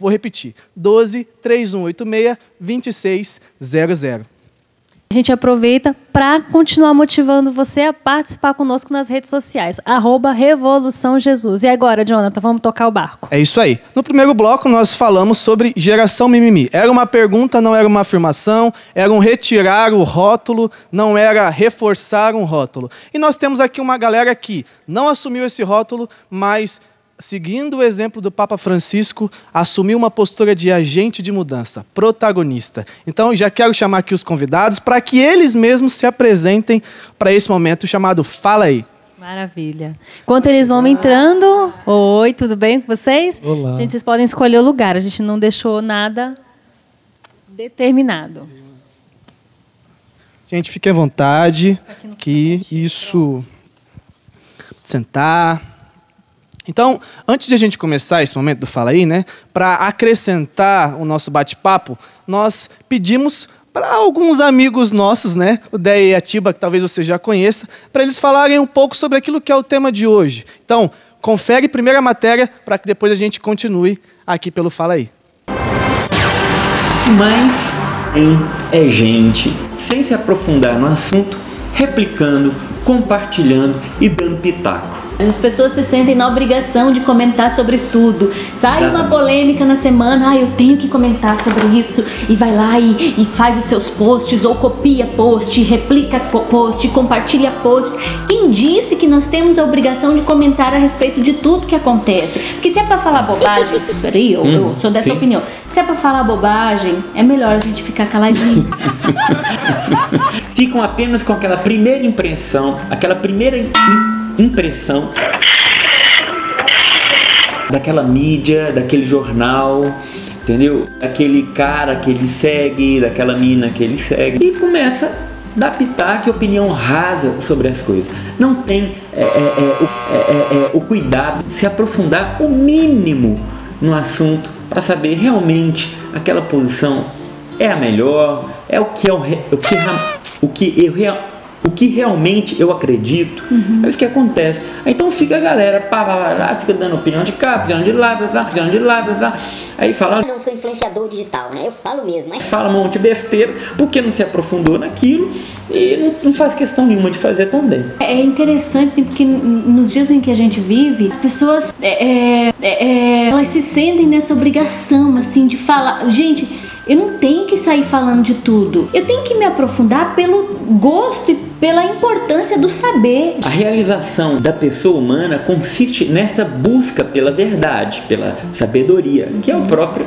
Vou repetir, 12 3186 2600. A gente aproveita para continuar motivando você a participar conosco nas redes sociais, @Revolução Jesus. E agora, Jonathan, vamos tocar o barco. É isso aí. No primeiro bloco, nós falamos sobre geração mimimi. Era uma pergunta, não era uma afirmação, era um retirar o rótulo, não era reforçar um rótulo. E nós temos aqui uma galera que não assumiu esse rótulo, mas, seguindo o exemplo do Papa Francisco, assumiu uma postura de agente de mudança, protagonista. Então, já quero chamar aqui os convidados para que eles mesmos se apresentem para esse momento chamado Fala Aí. Maravilha. Enquanto eles vão entrando... Oi, tudo bem com vocês? Olá. Gente, vocês podem escolher o lugar. A gente não deixou nada determinado. Gente, fique à vontade, que isso... Sentar... Então, antes de a gente começar esse momento do Fala Aí, né, para acrescentar o nosso bate-papo, nós pedimos para alguns amigos nossos, né, o Deia e a Tiba, que talvez você já conheça, para eles falarem um pouco sobre aquilo que é o tema de hoje. Então, confere primeiro a matéria para que depois a gente continue aqui pelo Fala Aí. O que mais tem é gente, sem se aprofundar no assunto, replicando, compartilhando e dando pitaco. As pessoas se sentem na obrigação de comentar sobre tudo. Sai uma polêmica na semana, eu tenho que comentar sobre isso. E vai lá e faz os seus posts, ou copia post, replica post, compartilha post. Quem disse que nós temos a obrigação de comentar a respeito de tudo que acontece? Porque se é pra falar bobagem, peraí, eu sou dessa opinião. Se é pra falar bobagem, é melhor a gente ficar caladinho. Ficam apenas com aquela primeira impressão, aquela primeira impressão daquela mídia, daquele jornal, entendeu? Daquele cara que ele segue, daquela mina que ele segue, e começa a dar pitaco e opinião rasa sobre as coisas. Não tem o cuidado de se aprofundar o mínimo no assunto para saber realmente aquela posição é a melhor, é o que realmente eu acredito. É isso que acontece. Então fica a galera, fica dando opinião de cá, opinião de lá, opinião de lá. Aí fala... Eu não sou influenciador digital, né? Eu falo mesmo. Mas... Fala um monte de besteira, porque não se aprofundou naquilo e não faz questão nenhuma de fazer também. É interessante, assim, porque nos dias em que a gente vive, as pessoas, elas se sentem nessa obrigação, assim, de falar... Gente, eu não tenho que sair falando de tudo. Eu tenho que me aprofundar pelo gosto e pela importância do saber. A realização da pessoa humana consiste nesta busca pela verdade, pela sabedoria, que é o próprio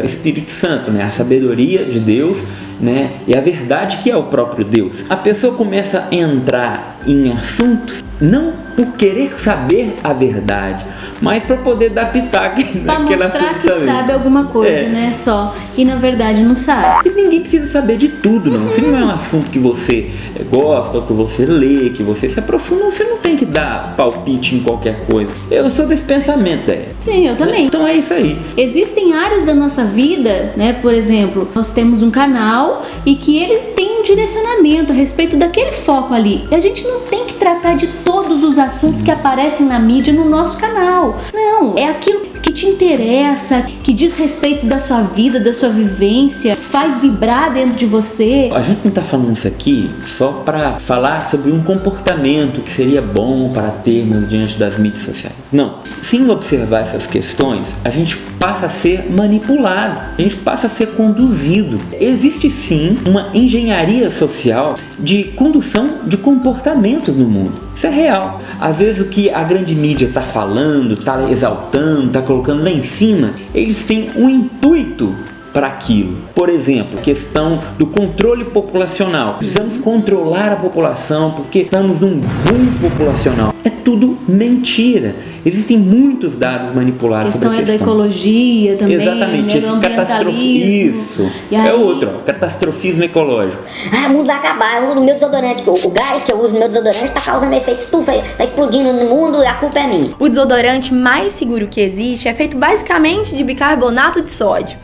Espírito Santo, né? A sabedoria de Deus, né? E a verdade, que é o próprio Deus. A pessoa começa a entrar em assuntos não por querer saber a verdade, mas para poder dar pitaco para mostrar que sabe alguma coisa, né? Só. E na verdade não sabe. E ninguém precisa saber de tudo, não. Se não é um assunto que você gosta, ou que você lê, que você se aprofunda, você não tem que dar palpite em qualquer coisa. Eu sou desse pensamento, Sim, eu também. Então é isso aí. Existem áreas da nossa vida, né? Por exemplo, nós temos um canal e que ele tem um direcionamento a respeito daquele foco ali. E a gente não tem que tratar de todos os assuntos que aparecem na mídia no nosso canal. Não, é aquilo que te interessa, que diz respeito da sua vida, da sua vivência, faz vibrar dentro de você. A gente não está falando isso aqui só para falar sobre um comportamento que seria bom para termos diante das mídias sociais. Não. Sem observar essas questões, a gente passa a ser manipulado, a gente passa a ser conduzido. Existe sim uma engenharia social de condução de comportamentos no mundo. Isso é real. Às vezes o que a grande mídia está falando, está exaltando, está colocando lá em cima, eles têm um intuito para aquilo. Por exemplo, a questão do controle populacional. Precisamos controlar a população porque estamos num boom populacional. É tudo mentira. Existem muitos dados manipulados. A questão é da ecologia também. Exatamente, né, do ambientalismo. Isso. E aí... É outro, ó, catastrofismo ecológico. Ah, o mundo vai acabar. O meu desodorante, o gás que eu uso no meu desodorante está causando efeito estufa, está explodindo no mundo e a culpa é minha. O desodorante mais seguro que existe é feito basicamente de bicarbonato de sódio.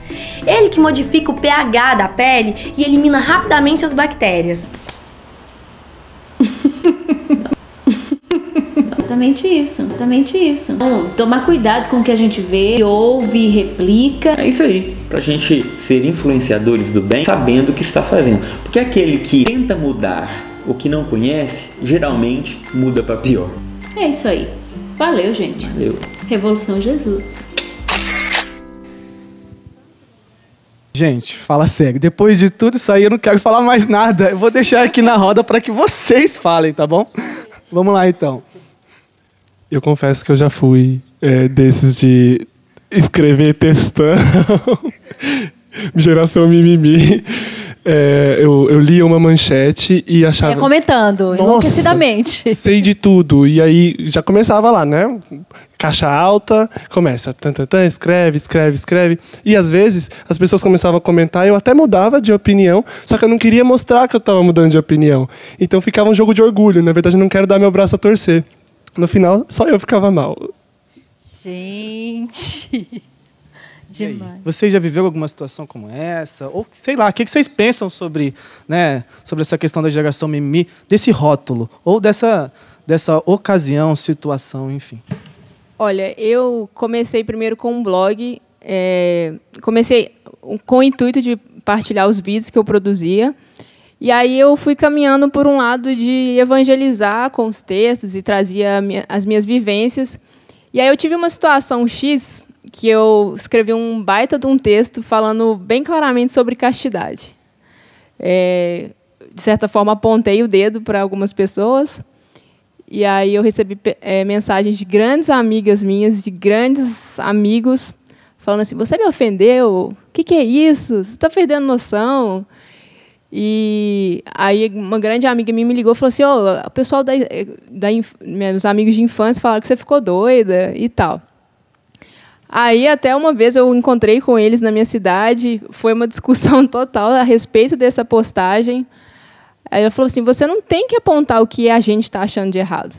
Ele que modifica o pH da pele e elimina rapidamente as bactérias. Exatamente isso. Então, tomar cuidado com o que a gente vê, ouve, replica. É isso aí, pra gente ser influenciadores do bem, sabendo o que está fazendo. Porque aquele que tenta mudar o que não conhece, geralmente muda para pior. É isso aí. Valeu, gente. Valeu. Revolução Jesus. Gente, fala sério. Depois de tudo isso aí, eu não quero falar mais nada. Eu vou deixar aqui na roda para que vocês falem, tá bom? Vamos lá, então. Eu confesso que eu já fui desses de escrever textão, geração mimimi. Eu lia uma manchete e achava... comentando, enlouquecidamente. Sei de tudo. E aí já começava lá, né? Caixa alta, começa, escreve. E às vezes as pessoas começavam a comentar, eu até mudava de opinião, só que eu não queria mostrar que eu estava mudando de opinião. Então ficava um jogo de orgulho, na verdade eu não quero dar meu braço a torcer. No final, só eu ficava mal. Gente... Demais. Você já viveu alguma situação como essa? Ou, sei lá, o que vocês pensam sobre, né, sobre essa questão da geração mimimi, desse rótulo? Ou dessa ocasião, situação, enfim? Olha, eu comecei primeiro com um blog. Comecei com o intuito de partilhar os vídeos que eu produzia. E aí eu fui caminhando por um lado de evangelizar com os textos e trazia as minhas vivências. E aí eu tive uma situação X que eu escrevi um baita de um texto falando bem claramente sobre castidade. De certa forma, apontei o dedo para algumas pessoas. E aí eu recebi mensagens de grandes amigas minhas, de grandes amigos, falando assim, você me ofendeu? O que é isso? Você está perdendo noção? E aí uma grande amiga minha me ligou e falou assim, o pessoal meus amigos de infância falaram que você ficou doida e tal. Aí até uma vez eu encontrei com eles na minha cidade, foi uma discussão total a respeito dessa postagem. Aí ela falou assim, você não tem que apontar o que a gente está achando de errado.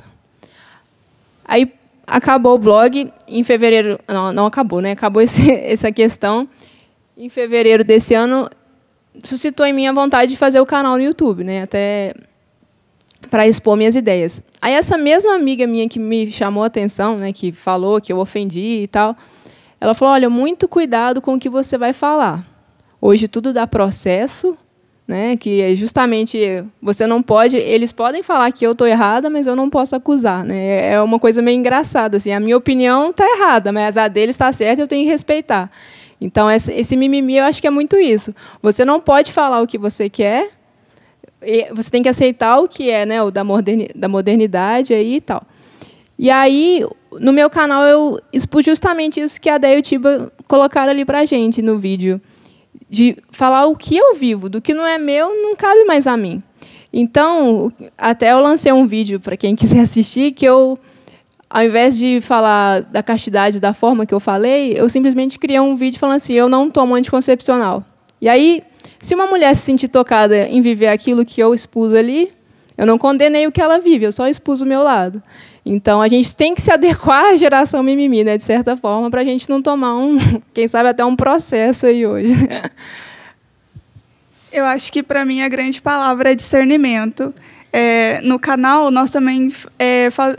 Aí acabou o blog, em fevereiro... Não acabou, né? Acabou essa questão. Em fevereiro desse ano, suscitou em mim a vontade de fazer o canal no YouTube, né? Até para expor minhas ideias. Aí essa mesma amiga minha que me chamou a atenção, né, que falou que eu ofendi e tal, ela falou, olha, muito cuidado com o que você vai falar. Hoje tudo dá processo, né, que é justamente você não pode... Eles podem falar que eu estou errada, mas eu não posso acusar. Né? É uma coisa meio engraçada. Assim, a minha opinião está errada, mas a deles está certa e eu tenho que respeitar. Então, esse mimimi, eu acho que é muito isso. Você não pode falar o que você quer, você tem que aceitar o que é, né, o da modernidade aí e tal. E aí, no meu canal, eu expus justamente isso que a Déia e o Tiba colocaram ali para a gente no vídeo, de falar o que eu vivo, do que não é meu, não cabe mais a mim. Então, até eu lancei um vídeo para quem quiser assistir, que eu, ao invés de falar da castidade da forma que eu falei, eu simplesmente criei um vídeo falando assim, eu não tomo anticoncepcional. E aí, se uma mulher se sentir tocada em viver aquilo que eu expus ali, eu não condenei o que ela vive, eu só expus o meu lado. Então, a gente tem que se adequar à geração mimimi, né, de certa forma, para a gente não tomar quem sabe, até um processo aí hoje. Eu acho que, para mim, a grande palavra é discernimento. no canal, nós também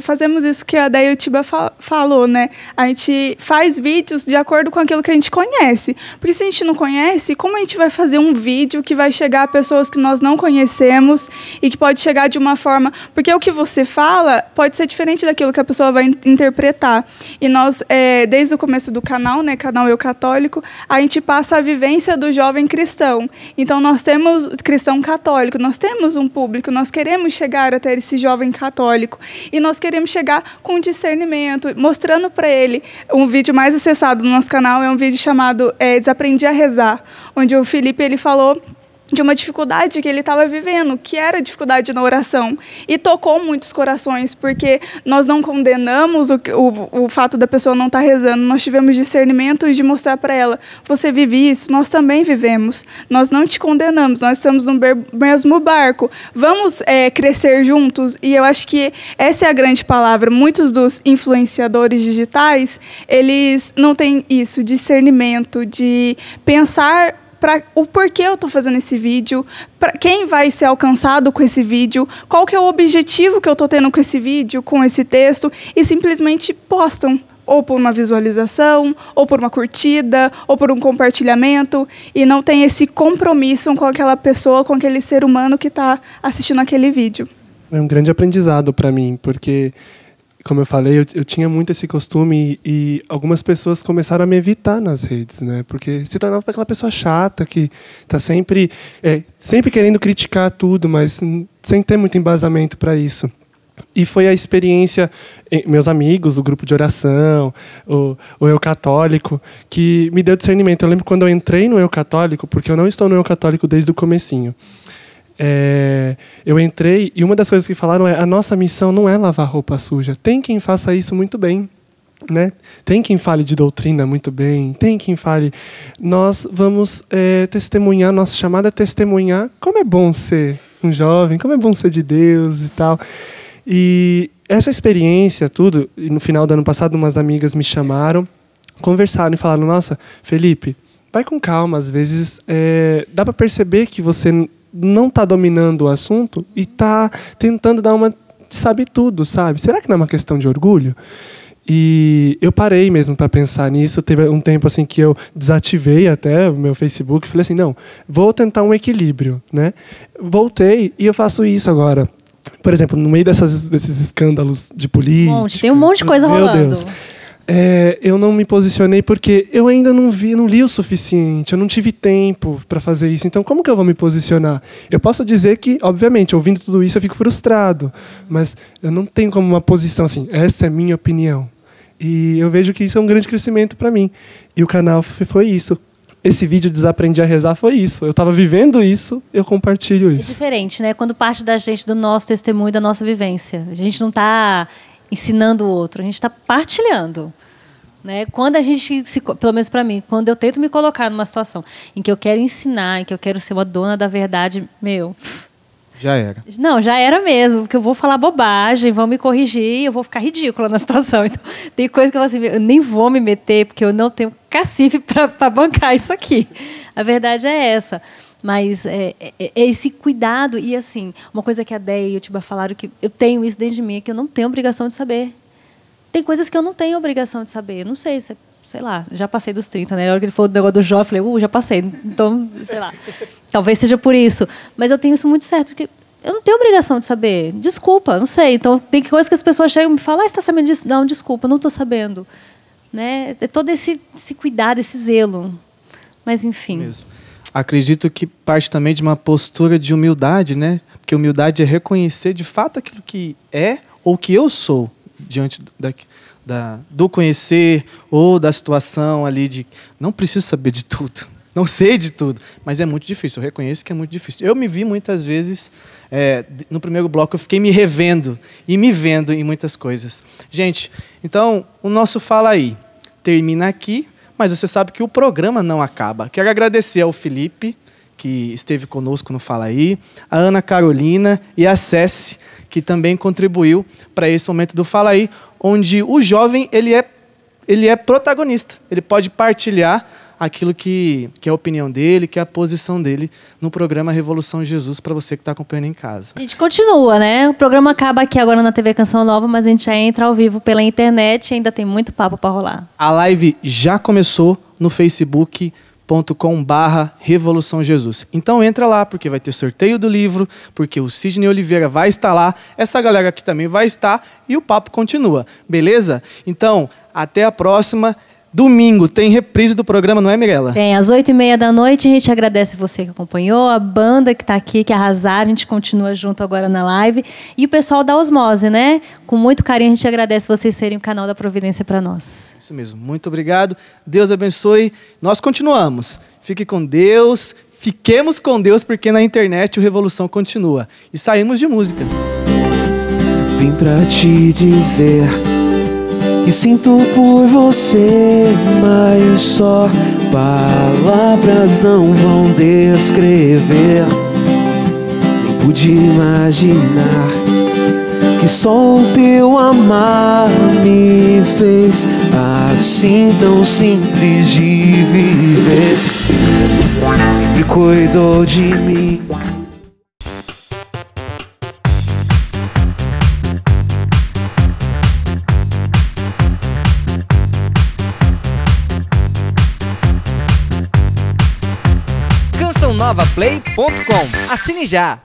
fazemos isso que a Deia Utiba falou, né? A gente faz vídeos de acordo com aquilo que a gente conhece. Porque se a gente não conhece, como a gente vai fazer um vídeo que vai chegar a pessoas que nós não conhecemos e que pode chegar de uma forma... Porque o que você fala pode ser diferente daquilo que a pessoa vai interpretar. E nós, desde o começo do canal, né, canal Eu Católico, a gente passa a vivência do jovem cristão. Então, nós temos cristão católico, nós temos um público, nós queremos chegar até esse jovem católico e nós queremos chegar com discernimento, mostrando para ele. Um vídeo mais acessado no nosso canal é um vídeo chamado Desaprendi a Rezar, onde o Felipe ele falou de uma dificuldade que ele estava vivendo, que era a dificuldade na oração. E tocou muitos corações, porque nós não condenamos o fato da pessoa não estar rezando. Nós tivemos discernimento de mostrar para ela, você vive isso, nós também vivemos. Nós não te condenamos, nós estamos no mesmo barco. Vamos crescer juntos? E eu acho que essa é a grande palavra. Muitos dos influenciadores digitais, eles não têm isso, discernimento, de pensar o porquê eu estou fazendo esse vídeo, para quem vai ser alcançado com esse vídeo, qual que é o objetivo que eu estou tendo com esse vídeo, com esse texto, e simplesmente postam, ou por uma visualização, ou por uma curtida, ou por um compartilhamento, e não tem esse compromisso com aquela pessoa, com aquele ser humano que está assistindo aquele vídeo. É um grande aprendizado para mim, porque... Como eu falei, eu tinha muito esse costume e algumas pessoas começaram a me evitar nas redes, né? Porque se tornava aquela pessoa chata que está sempre querendo criticar tudo, mas sem ter muito embasamento para isso. E foi a experiência, meus amigos, o grupo de oração, o Eu Católico, que me deu discernimento. Eu lembro quando eu entrei no Eu Católico, porque eu não estou no Eu Católico desde o comecinho. Eu entrei e uma das coisas que falaram a nossa missão não é lavar roupa suja. Tem quem faça isso muito bem, né? Tem quem fale de doutrina muito bem, tem quem fale... Nós vamos testemunhar, nossa chamada é testemunhar como é bom ser um jovem, como é bom ser de Deus e tal. E essa experiência, tudo, e no final do ano passado umas amigas me chamaram, conversaram e falaram, nossa, Felipe, vai com calma, às vezes dá para perceber que você... não está dominando o assunto e está tentando dar uma... sabe tudo, sabe? Será que não é uma questão de orgulho? E eu parei mesmo para pensar nisso. Teve um tempo assim que eu desativei até o meu Facebook e falei assim, não, vou tentar um equilíbrio, né? Voltei e eu faço isso agora. Por exemplo, no meio desses escândalos de política... Tem um monte de coisa rolando. Deus. Eu não me posicionei porque eu ainda não li o suficiente, eu não tive tempo para fazer isso. Então, como que eu vou me posicionar? Eu posso dizer que, obviamente, ouvindo tudo isso, eu fico frustrado. Mas eu não tenho como uma posição assim, essa é a minha opinião. E eu vejo que isso é um grande crescimento para mim. E o canal foi isso. Esse vídeo Desaprendi a Rezar foi isso. Eu estava vivendo isso, eu compartilho isso. É diferente, né? Quando parte da gente, do nosso testemunho, da nossa vivência. A gente não está... ensinando o outro, a gente está partilhando, né? Quando a gente, pelo menos para mim, quando eu tento me colocar numa situação em que eu quero ensinar, em que eu quero ser uma dona da verdade, já era. Não, já era mesmo, porque eu vou falar bobagem, vão me corrigir, eu vou ficar ridícula na situação. Então, tem coisa que eu falo assim, eu nem vou me meter, porque eu não tenho cacife para bancar isso aqui. A verdade é essa. Mas é esse cuidado e, assim, uma coisa que a Deia e o Tiba falaram, que eu tenho isso dentro de mim, é que eu não tenho obrigação de saber. Tem coisas que eu não tenho obrigação de saber. Eu não sei, sei lá, já passei dos 30, né? Na hora que ele falou do negócio do Jó, eu falei, já passei. Então, sei lá, talvez seja por isso. Mas eu tenho isso muito certo, que eu não tenho obrigação de saber. Desculpa, não sei. Então, tem coisas que as pessoas chegam e me falam, você está sabendo disso? Não, desculpa, não estou sabendo. Né? É todo esse cuidado, esse zelo. Mas, enfim... Mesmo. Acredito que parte também de uma postura de humildade, né? Porque humildade é reconhecer de fato aquilo que é ou que eu sou diante do conhecer ou da situação ali de não preciso saber de tudo, não sei de tudo, mas é muito difícil, eu reconheço que é muito difícil. Eu me vi muitas vezes, no primeiro bloco eu fiquei me revendo e me vendo em muitas coisas. Gente, então o nosso Fala Aí termina aqui. Mas você sabe que o programa não acaba. Quero agradecer ao Felipe, que esteve conosco no Fala Aí, a Ana Carolina e a Cessi, que também contribuiu para esse momento do Fala Aí, onde o jovem ele é protagonista. Ele pode partilhar aquilo que é a opinião dele, que é a posição dele no programa Revolução Jesus, para você que está acompanhando em casa. A gente continua, né? O programa acaba aqui agora na TV Canção Nova, mas a gente já entra ao vivo pela internet e ainda tem muito papo para rolar. A live já começou no facebook.com/Revolução Jesus. Então entra lá, porque vai ter sorteio do livro, porque o Sidney Oliveira vai estar lá, essa galera aqui também vai estar e o papo continua, beleza? Então, até a próxima. Domingo tem reprise do programa, não é, Mirella? Tem, às 8h30 da noite. A gente agradece você que acompanhou, a banda que está aqui, que arrasaram. A gente continua junto agora na live. E o pessoal da Osmose, né? Com muito carinho, a gente agradece vocês serem o canal da Providência para nós. Isso mesmo. Muito obrigado. Deus abençoe. Nós continuamos. Fique com Deus. Fiquemos com Deus, porque na internet o Revolução continua. E saímos de música. Vim pra te dizer que sinto por você, mas só palavras não vão descrever. Nem pude imaginar que só o teu amar me fez assim tão simples de viver. Sempre cuidou de mim. CançãoNovaPlay.com. Assine já!